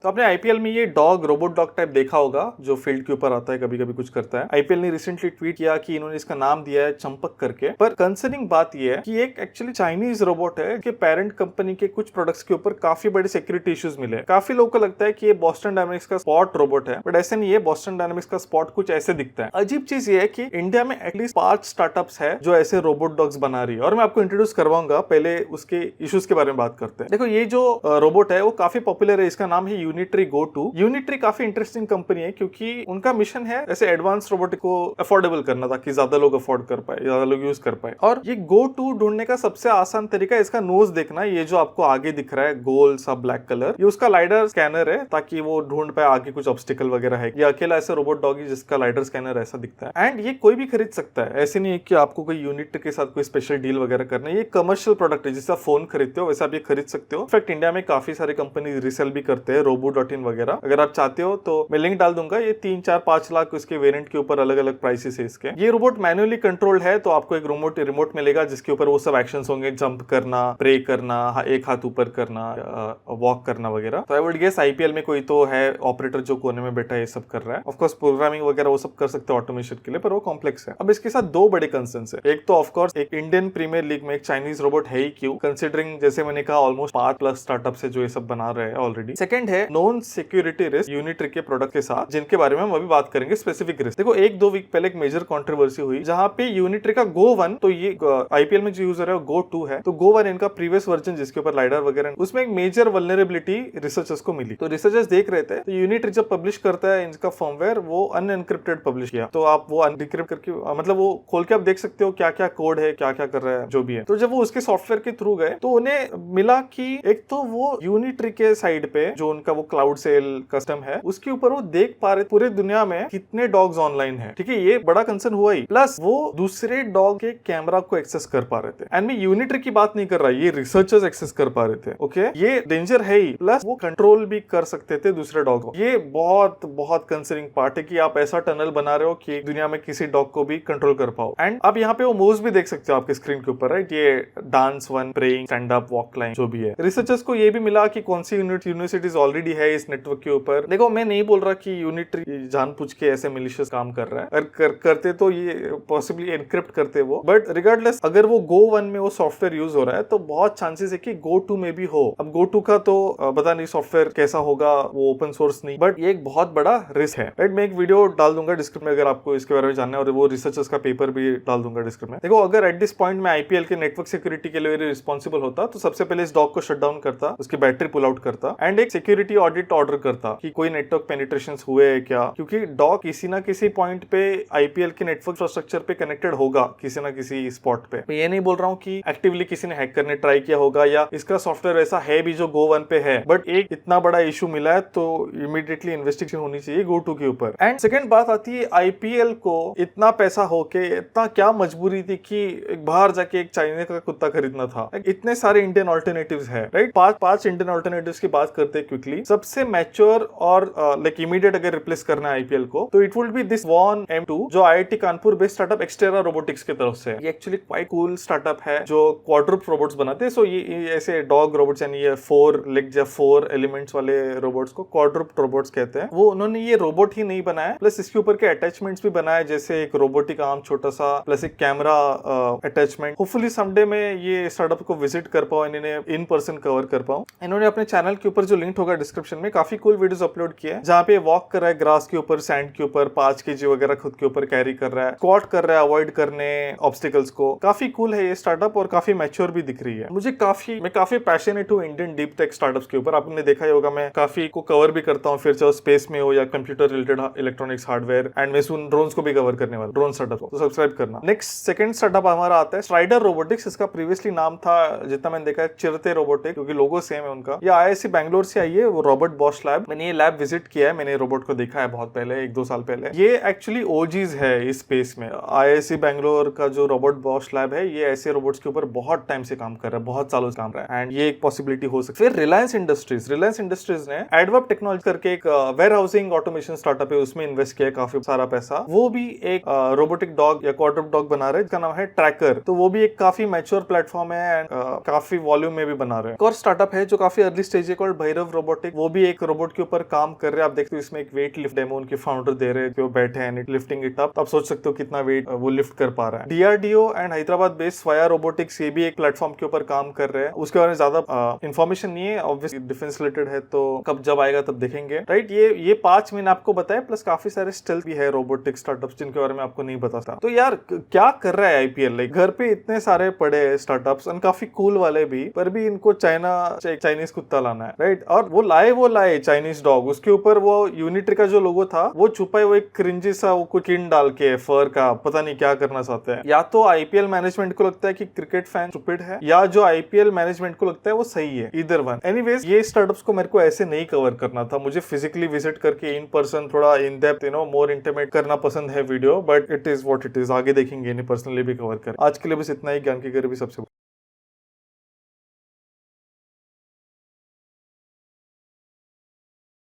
तो आपने आईपीएल में ये डॉग रोबोट डॉग टाइप देखा होगा जो फील्ड के ऊपर आता है, कभी कभी कुछ करता है। आईपीएल ने रिसेंटली ट्वीट किया कि इन्होंने इसका नाम दिया है चंपक करके। पर कंसर्निंग बात ये है कि एक एक्चुअली चाइनीज रोबोट है कि पेरेंट कंपनी के कुछ प्रोडक्ट्स के ऊपर काफी बड़े सिक्योरिटी इश्यूज मिले। काफी लोगों को लगता है कि ये बॉस्टन डायनामिक्स का स्पॉट रोबोट है, बट ऐसे नहीं है। बॉस्टन डायनामिक्स का स्पॉट कुछ ऐसे दिखता है। अजीब चीज ये है कि इंडिया में एटलीस्ट 5 स्टार्टअप्स है जो ऐसे रोबोट डॉग्स बना रही है, और मैं आपको इंट्रोड्यूस करवाऊंगा। पहले उसके इश्यूज के बारे में बात करते हैं। देखो, ये जो रोबोट है वो काफी पॉपुलर है। इसका नाम है यूनिट्री गो टू। यूनिट्री काफी इंटरेस्टिंग कंपनी है क्योंकि उनका मिशन है ऐसे एडवांस रोबोटिक को अफोर्डेबल करना ताकि ज्यादा लोग अफोर्ड कर पाए, ज्यादा लोग यूज कर पाए। और ये गो टू ढूंढने का सबसे आसान तरीका इसका नोज देखना। ये जो आपको आगे दिख रहा है गोल सा ब्लैक कलर, ये उसका लाइडर स्कैनर है ताकि वो ढूंढ पाए आगे कुछ ऑब्स्टिकल वगैरह है। ये अकेला ऐसा रोबोट डॉग है जिसका लाइडर स्कैनर ऐसा दिखता है। एंड ये कोई भी खरीद सकता है। ऐसे नहीं है कि आपको कोई यूनिट्री के साथ कोई स्पेशल डील वगैरह करना है। ये कमर्शियल प्रोडक्ट है। जैसे आप फोन खरीदते हो वैसे आप ये खरीद सकते हो। इनफैक्ट इंडिया में काफी सारी कंपनी रिसेल भी करते हैं, रोबो.in वगैरह। अगर आप चाहते हो तो मैं लिंक डाल दूंगा। ये 3, 4, 5 लाख उसके वेरिएंट के ऊपर अलग अलग प्राइसेस है इसके। ये रोबोट मैन्युअली कंट्रोल्ड है, तो आपको एक रिमोट मिलेगा जिसके ऊपर वो सब एक्शंस होंगे, जंप करना, प्रे करना, एक हाथ ऊपर करना, वॉक करना वगैरह। तो आई वुड गेस आईपीएल में कोई तो है ऑपरेटर जो कोने में बैठा है, ये सब कर रहा है। ऑफ कोर्स प्रोग्रामिंग वगैरह वो सब कर सकते हैं ऑटोमेशन के लिए, पर वो कॉम्प्लेक्स है। अब इसके साथ 2 बड़े कंसर्न्स है। एक तो ऑफ कोर्स एक इंडियन प्रीमियर लीग में एक चाइनीज रोबोट है ही क्यों, कंसिडरिंग जैसे मैंने कहा ऑलमोस्ट 5+ स्टार्टअप्स है जो ये सब बना रहे हैं ऑलरेडी। सेकंड है नॉन सिक्योरिटी रिस्क यूनिट्री के प्रोडक्ट के साथ, जिनके बारे में हम अभी बात करेंगे स्पेसिफिक रिस्क। देखो, 1-2 वीक पहले एक मेजर कंट्रोवर्सी हुई जहां पे यूनिट्री का गो 1, तो ये आईपीएल में जो यूजर है वो गो 2 है, तो गो 1 इनका प्रीवियस वर्जन जिसके ऊपर लाइडर वगैरह, उसमें एक मेजर वल्नरेबिलिटी रिसर्चर्स को मिली। तो रिसर्चर्स देख रहे थे, तो यूनिट्री जब पब्लिश करता है इनका फर्मवेयर, वो अनएनक्रिप्टेड पब्लिश किया। तो आप वो अनडिक्रिप्ट करके मतलब वो खोल के आप देख सकते हो क्या क्या कोड है, क्या क्या कर रहा है, जो भी है। तो जब वो उसके सॉफ्टवेयर के थ्रू गए तो उन्हें मिला कि एक तो वो यूनिट्री के साइड पे जो उनका वो क्लाउड सेल कस्टम है उसके ऊपर वो देख पा रहे पूरे दुनिया में कितने डॉग्स ऑनलाइन है। ठीक है, ये बड़ा कंसर्न हुआ ही। प्लस वो दूसरे डॉग के कैमरा को एक्सेस कर पा रहे थे। एंड मैं यूनिट्री की बात नहीं कर रहा, ये रिसर्चर्स एक्सेस कर पा रहे थे। ओके, ये डेंजर है ही, प्लस वो कंट्रोल भी कर सकते थे दूसरे डॉग को। ये बहुत बहुत कंसर्निंग पार्ट है कि आप ऐसा टनल बना रहे हो कि दुनिया में किसी डॉग को भी कंट्रोल कर पाओ। एंड आप यहाँ पे वो मूव्स भी देख सकते हो आपके स्क्रीन के ऊपर, राइट। ये dance 1, praying, stand up, walk line, जो भी है। रिसर्चर्स को ये भी मिला कि कौन सी यूनिवर्सिटीज ऑलरेडी है इस नेटवर्क के ऊपर। देखो, मैं नहीं बोल रहा कि यूनिट्री जानबूझ के ऐसे मिलिशियस काम कर रहा है, अगर करते तो ये पॉसिबली एनक्रिप्ट करते वो। बट रिगार्डलेस, अगर वो गो 1 में वो सॉफ्टवेयर यूज हो रहा है तो बहुत चांसेस है कि गो 2 में भी हो। अब गो 2 का तो पता नहीं सॉफ्टवेयर कैसा होगा, वो ओपन सोर्स नहीं, बट ये एक बहुत बड़ा रिस्क है, राइट। मैं एक वीडियो डाल दूंगा डिस्क्रिप्शन में अगर आपको इसके बारे में जानना है, और वो रिसर्चर्स का पेपर भी डाल दूंगा डिस्क्रिप्शन में। देखो, अगर एट दिस पॉइंट में आईपीएल के नेटवर्क सिक्योरिटी के लिए रिस्पॉन्सिबल होता तो सबसे पहले इस डॉग को शट डाउन करता, उसकी बैटरी पुल आउट करता, एंड एक सिक्योरिटी ऑडिट ऑर्डर करता कि कोई नेटवर्क पेनिट्रेशन हुए है क्या, क्योंकि डॉग किसी ना किसी पॉइंट पे आईपीएल के नेटवर्क इंफ्रास्ट्रक्चर पे कनेक्टेड होगा किसी ना किसी स्पॉट पे। मैं ये नहीं बोल रहा हूँ कि एक्टिवली किसी ने हैक करने ट्राई किया होगा या इसका सॉफ्टवेयर ऐसा है भी जो गो 1 पे है, बट एक इतना बड़ा इशू मिला है तो इमीडिएटली इन्वेस्टिगेशन होनी चाहिए गो 2 के ऊपर। एंड सेकंड बात आती है, आईपीएल को इतना पैसा होके इतना क्या मजबूरी थी कि बाहर जाके एक चाइना का कुत्ता खरीदना था। इतने सारे इंडियन ऑल्टरनेटिव्स है, राइट। 5 इंडियन ऑल्टरनेटिव्स की बात करते हैं क्विकली। सबसे मैच्योर और लाइक इमीडिएट अगर रिप्लेस करना है आईपीएल को तो it would be this Von M2 जो IIT Kanpur based startup Xterra robotics की तरफ से। ये एक्चुअली क्वाइट कूल स्टार्टअप है जो क्वाड्रूप रोबोट्स बनाते हैं। सो ये ऐसे डॉग रोबोट्स, यानी ये 4 लेग या 4 एलिमेंट्स वाले रोबोट्स को क्वाड्रूप रोबोट्स कहते हैं। वो उन्होंने ये रोबोट ही नहीं बनाया, प्लस इसके ऊपर के अटैचमेंट्स भी बनाए, जैसे एक रोबोटिक आर्म छोटा सा, प्लस एक कैमरा अटैचमेंट। होपफुली समडे में ये स्टार्टअप को विजिट कर पाऊं, इन्हें इन पर्सन कवर कर पाऊं। इन्होंने अपने चैनल के ऊपर जो लिंक होगा डिस्क्रिप्शन में, काफी कूल वीडियोस अपलोड किए हैं जहाँ पे वॉक कर रहा है ग्रास के ऊपर, सैंड के ऊपर, 5 kg वगैरह खुद के ऊपर कैरी कर रहा है, स्क्वाट कर रहा है अवॉइड करने ऑब्स्टिकल्स को। काफी कूल है ये स्टार्टअप और काफी मैच्योर भी दिख रही है। मैं काफी पैशनेट हूँ इंडियन डीप टेक स्टार्टअप्स के ऊपर। आपने देखा ही होगा मैं काफी को कवर भी करता हूँ, फिर चाहे स्पेस में हो या computer related electronics hardware, and मैं सुन ड्रोन्स को भी कवर करने वाला, ड्रोन स्टार्टअप को तो सब्सक्राइब करना। नेक्स्ट सेकंड स्टार्टअप हमारा आता है स्ट्राइडर रोबोटिक्स। इसका प्रीवियसली नाम था, जितना मैंने देखा है, चिरते रोबोटिक, क्योंकि लोगो सेम है उनका। ये आईआईसी बैंगलोर से आई है, वो रॉबर्ट बॉश लैब। मैंने ये लैब विजिट किया है, मैंने रोबोट को देखा है बहुत पहले, 1-2 साल पहले। ये एक्चुअली ओजीज है इस स्पेस में। आईआईसी बैंगलोर का जो रॉबर्ट बॉश लैब है, ये ऐसे रोबोट्स के ऊपर बहुत टाइम से काम कर रहा है, बहुत सालों से काम कर रहा है, एंड ये एक पॉसिबिलिटी हो सकती है। फिर रिलायंस इंडस्ट्रीज ने एडवर्ब टेक्नोलॉजी करके एक वेयर हाउसिंग ऑटोमेशन स्टार्टअप है, उसमें इन्वेस्ट किया काफी सारा पैसा। वो भी एक रोबोटिक डॉग या क्वाड्रूप डॉग बना रहे हैं, जिसका नाम है ट्रैकर। तो वो भी एक काफी मैच्योर प्लेटफॉर्म है एंड काफी वॉल्यूम में भी बना रहे हैं। एक और स्टार्टअप है जो काफी अर्ली स्टेज है, कॉल्ड भैरव रोबोटिक्स। रोबोटिक, वो भी एक रोबोट के ऊपर काम कर रहे हैं। आप देखते हो इसमें एक वेट लिफ्ट डेमो उनके फाउंडर दे रहे हैं, जो बैठे हैं लिफ्टिंग इट अप। आप सोच सकते हो कितना वेट वो लिफ्ट कर पा रहा है। DRDO and Hyderabad based Swaya robotics, ये भी एक प्लेटफॉर्म के ऊपर काम कर रहे हैं। उसके बारे में ज्यादा इन्फॉर्मेशन नहीं है, ऑब्वियसली डिफेंस रिलेटेड है, तो कब जब आएगा तब देखेंगे, राइट। ये 5 मैंने आपको बताया, प्लस काफी सारे स्टेल्थ भी है रोबोटिक स्टार्टअप्स जिनके बारे में आपको नहीं पता था। तो यार क्या कर रहा है IPL, लाइक घर पे इतने सारे पड़े हैं स्टार्टअप्स और काफी कूल वाले भी, पर भी इनको चाइनीज कुत्ता लाना है, राइट। और वो लाए चाइनीज डॉग, उसके ऊपर वो यूनिट्री का जो लोगो था वो छुपाए, वो एक क्रिंजी सा वो कुछ किन डाल के फर का, पता नहीं क्या करना चाहते हैं। या तो IPL मैनेजमेंट को लगता है कि क्रिकेट फैन स्टूपिड है, या जो IPL मैनेजमेंट को लगता है वो सही है, ईदर वन। एनीवेज, ये स्टार्टअप्स को मेरे को ऐसे नहीं कवर करना था, मुझे फिजिकली विजिट करके इन पर्सन थोड़ा इन डेप्थ मोर इंटीमेट करना पसंद है video, but it is what it is. आगे देखेंगे, इन्हें पर्सनली भी कवर कर। आज के लिए बस इतना ही। ज्ञान की गरीबी सबसे